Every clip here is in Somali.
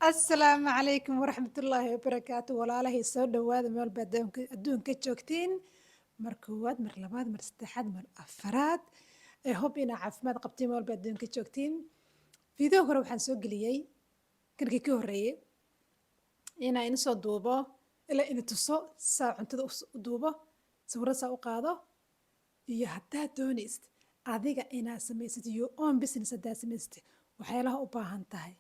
السلام عليكم ورحمة الله وبركاته walaalahay soo dhawaada meel baa adduunka joogtiin mar koowaad mar labaad mar saddexaad mar afaraad I hope inaa caafimaad qabtiin meel baa adduunka joogtiin video hore waxaan soo geliyey kankii ka horreeyey inaa ina soo duubo ilaa ina tuso saa cuntada u duubo sawirada saa u qaado iyo haddaad doonaysid adiga inaa samaysid your own business haddaad samaysatid waxyaalaha u baahan tahay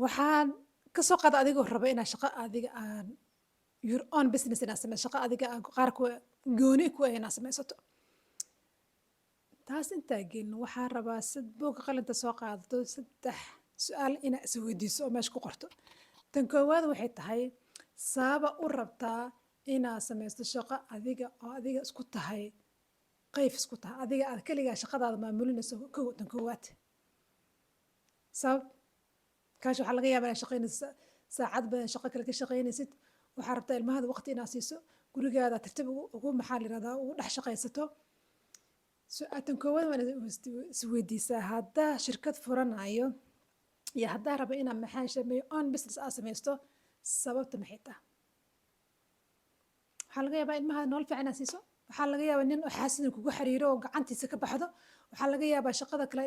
waxaan ka soo qaada adigoo raba inaa shaqo adiga aan your own business inaa sameyso shaqo adiga aan qaar ku gooni ku ah inaa samaysato taas intaa gelin waxaa rabaa sad buugga qalinta soo qaadato 3 su-aal inaa is weydiiso oo meesha ku qorto tan koowaad waxay tahay sababa u rabtaa inaa samaysto shaqo adiga oo adiga isku tahay qayf isku tahay adiga aad kaligaa shaqadaada maamulinayso tan koowaad sabab kaash waxaa laga yaabaa inaad shaqaynaysid saacad badan shaqo kale ka shaqaynaysid waxaa rabtaa ilmahada waqti inaad siiso gurigaada tartiib ugu maxaa la yirahdaa ugu dhex shaqaysato su-aatan koowaad waa isweydiisaa haddaa shirkad furanayo iyo haddaa raba inaa maxaan sameeyo on business aad samaysto sababta maxay tahay waxaa laga yaabaa ilmahada nolol fiican inaad siiso waxaa laga yaabaa nin xaasidin kugu xiriiro oo gacantiisa ka baxdo waxaa laga yaabaa shaqada kale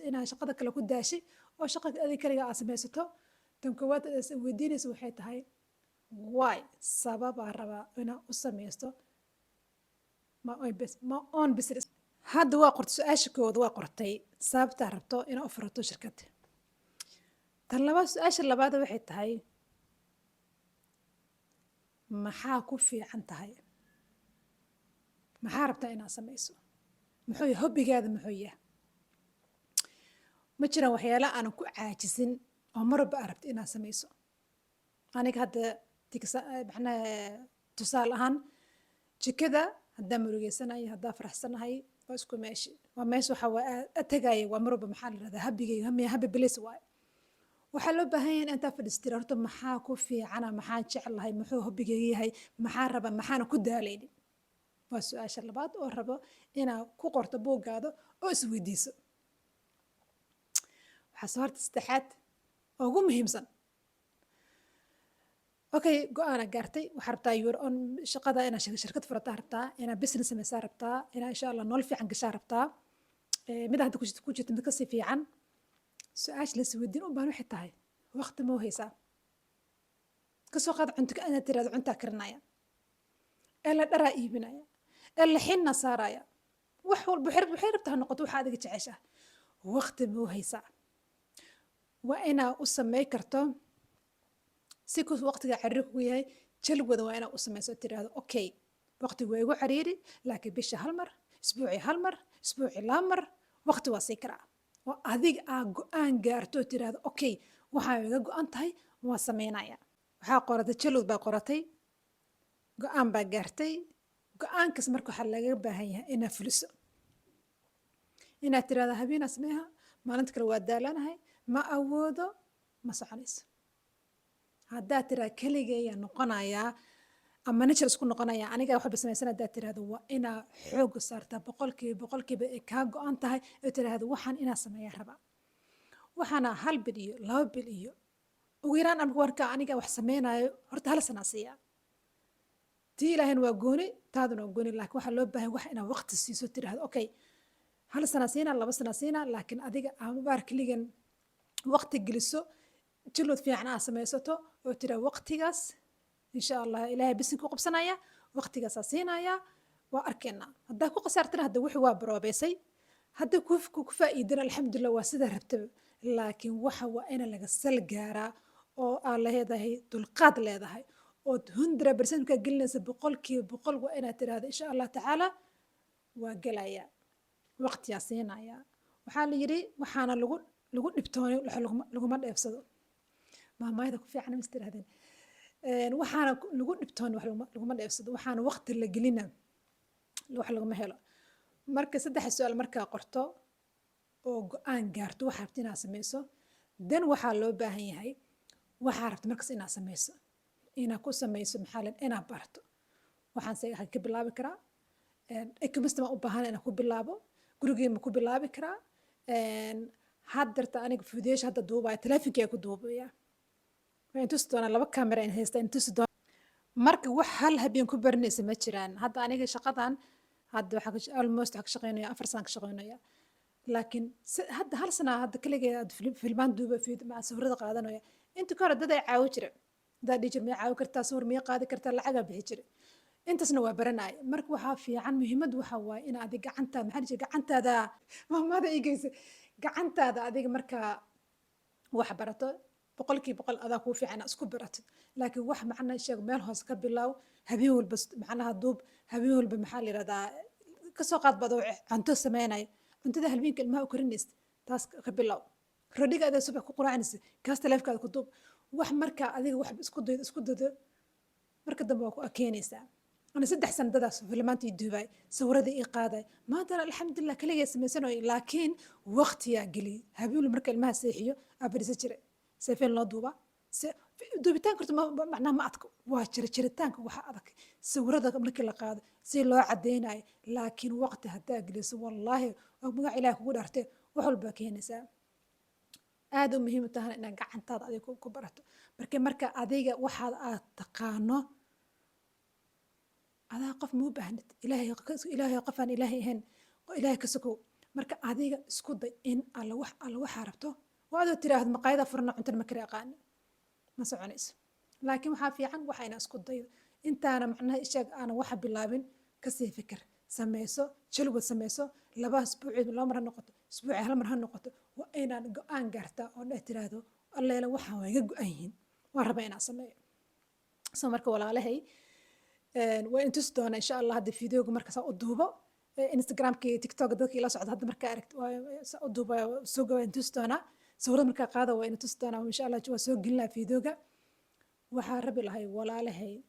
inaa shaqada kale ku daashay oo shaqa adiga kaliga aad samaysato tan koowaad weydiinaysa waxay tahay why sababaa rabaa inaa u samaysto my own business hadda waa qortay su-aasha koowaad waa qortay sababtaa rabto inaa u furato shirkad tan labaad su-aasha labaad waxay tahay maxaa ku fiican tahay maxaa rabtaa inaad samayso muxuu yahay hobbigaada muxuu yahay ma jiraan waxyaala aanan ku caajisin oo marba aad rabto inaad samayso aniga hadda macnaha tusaale ahaan jikada haddaan murugeysanahay haddaan faraxsanahay waa isku meeshi waa meesha waxa waa tagaaya waa marba maxaa la yirahdaa habbigayga habbi bilis waaye waxaa loo baahan yahay intaa fadhiistira horta maxaa ku fiicana maxaan jeclahay muxuu hobbigayga yahay maxaa raba maxaana ku daalaynin waa su-aasha labaad oo rabo inaad ku qorto buuggaada oo isweydiiso waxaa soo horta saddexaad oo ugu muhiimsan okay go-aana gaartay waxaa rabtaa your own shaqada inaad shirkad furataa rabtaa inaad business samaysaa rabtaa inaad insha allah nolol fiican gashaa rabtaa mid hadda ku jirta mid kasii fiican su-aasha la isweydiin u baahan waxay tahay waqti ma u haysaa kasoo qaad cunto inaad tirahdo cuntaa karinaya ee la dharaa iibinaya ee la xinna saaraya wax walba waxay rabtaa ha noqoto waxaa adiga jeceshaa waqti ma u haysaa waa inaa u samey karto si ku waqtiga cariiri kugu yahay jalwada waa inaa u samayso tirahdo okay waqtigu waa igu cariiri laakiin bisha hal mar isbuucii hal mar isbuucii laba mar waqti waa sii karaa oo adiga aa go-aan gaarto tirahdo okay waxaa iga go-an tahay waa sameynaya waxaa qoratay jalwad baa qoratay go-aan baa gaartay go-aankaas marka waxaa laga baahan yahay inaad fuliso inaad tirahdo habeenaa sameeha maalinta kale waa daalanahay ma awoodo ma soconayso haddaad tirahdo keligeeya noqonayaa ama najar isku noqonaya aniga waxba samaysan haddaad tirahdo waa inaa xoog saartaa boqolkiiba ay kaa go-an tahay oo tirahdo waxaan inaa sameeyaa rabaa waxaana 1 bil iyo 2 bil iyo ugu yaraan warka aniga wax sameynayo horta hal sana siiyaa tii ilaahayna waa gooni taaduna waa gooni laakiin waxaa loo baahan wax inaad waqti siiso tirahdo okay hal sana siinaa 2 sana siinaa laakiin adiga ama baar keligan waqti geliso jilwad fiican aad samaysato oo tira waqtigaas insha allah ilaahay bisin ku qabsanaya waqtigaasaa siinaya waa arkeena haddaa ku qasaartana hadda wixii waa baroobeysay hadda ku faa'iidana alxamdulilah waa sida rabtaba laakiin waxa waa ina laga sal gaaraa oo aad leedahay dulqaad leedahay ood 100% ka gelinaysa boqol waa inaad tiraahdo insha allah tacaala waa gelaya waqtiyaa siinaya waxaa la yidhi waxaana lagu dhibtoonay laguma dheefsado maamaayada ku fiican ma istirahdeen waxaana lagu dhibtoonay wax laguma dheefsado waxaana waqti la gelina wax laguma helo marka 3 su-aal markaa qorto oo go-aan gaarto waxaa rabta inaad samayso dan waxaa loo baahan yahay waxaa rabta markas inaad samayso inaad ku samayso maxaa len inaad barto waxaan se ka bilaabi karaa economist ma u baahan inaad ku bilaabo gurigeema ku bilaabi karaa haddarta aniga fideesh hadda duubaya teleefinkii ku duubaya waan tusi doonaa laba kamera in haysta in tusi doonaa marka wax hal habeen ku baranaysa ma jiraan hadda aniga shaqadan hadda almost waxaa ka shaqeynaya 4 sano ka shaqeynaya laakiin hadda hal sana hadda kaligeed aad filmaan duuba maca sawirada qaadanaya inta ka hor dad ay caawi jira dad dhijir may caawi kartaa sawir may qaadi kartaa lacaga bixi jira intaasna waa baranaya marka waxaa fiican muhiimad waxa waaye in adiga gacantaada maxaa jira gacantaada maamada igeysa gacantaada adiga markaa wax barato boqolkiiba boqol adaa kuu fiican isku baratid laakiin wax macna sheeg meel hoos ka bilow habeen walba macnaha duub habeen walba maxaa la yiraahdaa ka soo qaad bado cunto sameynay cuntada halbeenka ilmaha u karinaysa taas ka bilow rodiga adaa subax ku quraacnaysa kaas taleefkaada ku duub wax marka adiga wax isku daydo marka dambe waa ku keenaysaa أنا 6 سنة داس فيلمانتي دبي صورتي إيقاظة ما ترى الحمد لله كل جالس مسنو لكن وقت يا قلي هبيول مركل ما سيحيو أبرز شر سيفين لا دوبا دوبتان كنت معناه ما أتكو واشر شرتانك وحقك صورتك مركل قاعدة سي لو عدينا لكن وقت هدا جلس والله ما إله هو درته وحول باكين نساء هذا مهم تهنا إن قاعد تاض أديك كبرته مركل أديك واحد أتقانه هذا قف مو بهند إلهي قفان إلهي هن إلهي كسكو مركا هذيك اسكود إن على وح عرفته وهذا ترى هذا مقايضة فرنا عند المكري قان ما سعنيس لكن وحافي عن وحين اسكود انت أنا معناها إشياء أنا واحد باللابن كسي فكر سميسو شلو سميسو لبا أسبوعي ولا مرة نقطة أسبوعي هلا مرة نقطة وأنا أن قرتا ولا ترى الله يلا وحا ويجو أيهن وربنا سمي سمرك ولا عليه وين تستونا إن شاء الله هذا الفيديو مركز أدوبه إنستغرام كي تيك توك دوكي لا صعد هذا مركز أركت أدوبه سوق وين تستونا صورة مركز قاعدة وين تستونا وإن شاء الله جوا سوق لنا فيديو وحارب لهاي ولا لهاي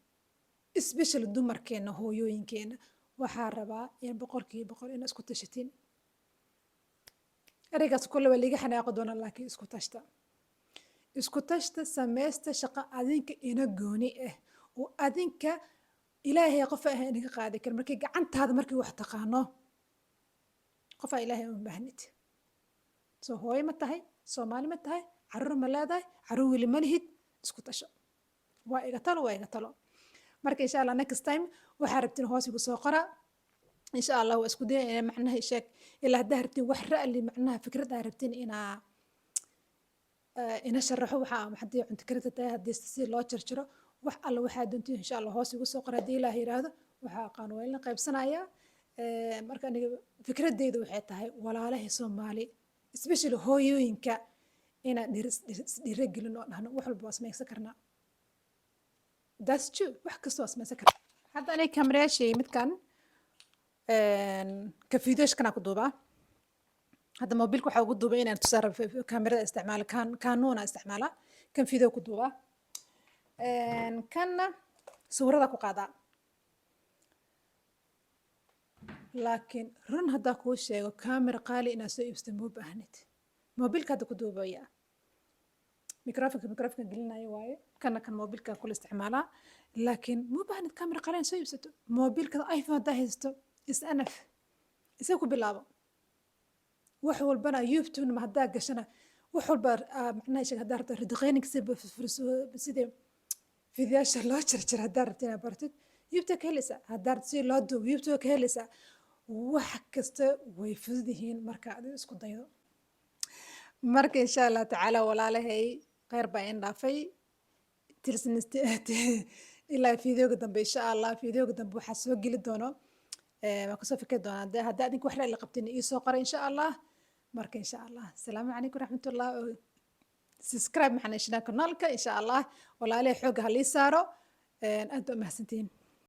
سبيشل الدمر كنا هو يوين كنا وحاربها يعني بقول إن اسكت شتين رجعت كل اللي جحنا يقدون الله كي اسكتشت سمست شقة أذنك إنا جوني وأذنك إلهي قفا إنك قاعدة كل مركي عنت هذا مركي واحد تقانه قفا إلهي من بهنت سو هوي متهاي سومالي متهاي عرو ملاذاي عرو اللي ملهد اسكتش وايقتلو مركي إن شاء الله next time وحاربتين هوسي بسوقرة إن شاء الله واسكودين إن معناها إشاك إلا هدهرتين وحرق اللي معناها فكرة هربتين إنا شرحوا وحا محدي عند كرتة هدي استسير لو تشرشرو wax alla waxaa doontiin insha Allah hoos igu soo qor hadii Ilaahay yiraahdo waxa aqaan waa in la qaybsanaya marka aniga fikradeydu waxay tahay walaalaha Soomaali especially hooyooyinka ina dhiirigelin oo dhahno wax walba sameeysan karnaa that's true wax kasta waa sameeysan karnaa hadda anay kameeraashay midkan ka fiidiyosh kana ku duubaa hadda mobilka waxa ugu duubay inaan tusaaro kamerada isticmaalo kanuuna isticmaala kan fiidiyo ku duubaa كنا صورة قاعدة لكن رن هذا كل شيء وكاميرا قالي إنها سيستمو بأهنت موبيل كده كدوبة يا ميكروفون قلنا أيوة كان موبيل كل استعماله لكن مو بأهنت كاميرا قالي إنها سيستو موبيل كده آيفون ده هيستو إسأنف يسوي باللعبة وحول بنا يوتيوب ما هدا قشنا وحول بر معناه شيء هدا ردغين كسب بسيدي فيديوش لا تشرشر هدارتنا برتد يبتك هلسة هدارت سي لا دو يبتك هلسة وحكست ويفزدهين مركا اسكو دايدو مركا إن شاء الله تعالى ولا لهي غير باين رافي ترسن إلا فيديو قدام إن شاء الله فيديو قدام بحسوا قلت دونو ما كسو فكر دونا هدا ديك وحلا اللي قبتني إيسو قرا إن شاء الله مركا إن شاء الله السلام عليكم ورحمة الله سبسكرايب معنا شنا كنالك إن شاء الله ولا عليه حوجها اللي صاروا أنتم محسنتين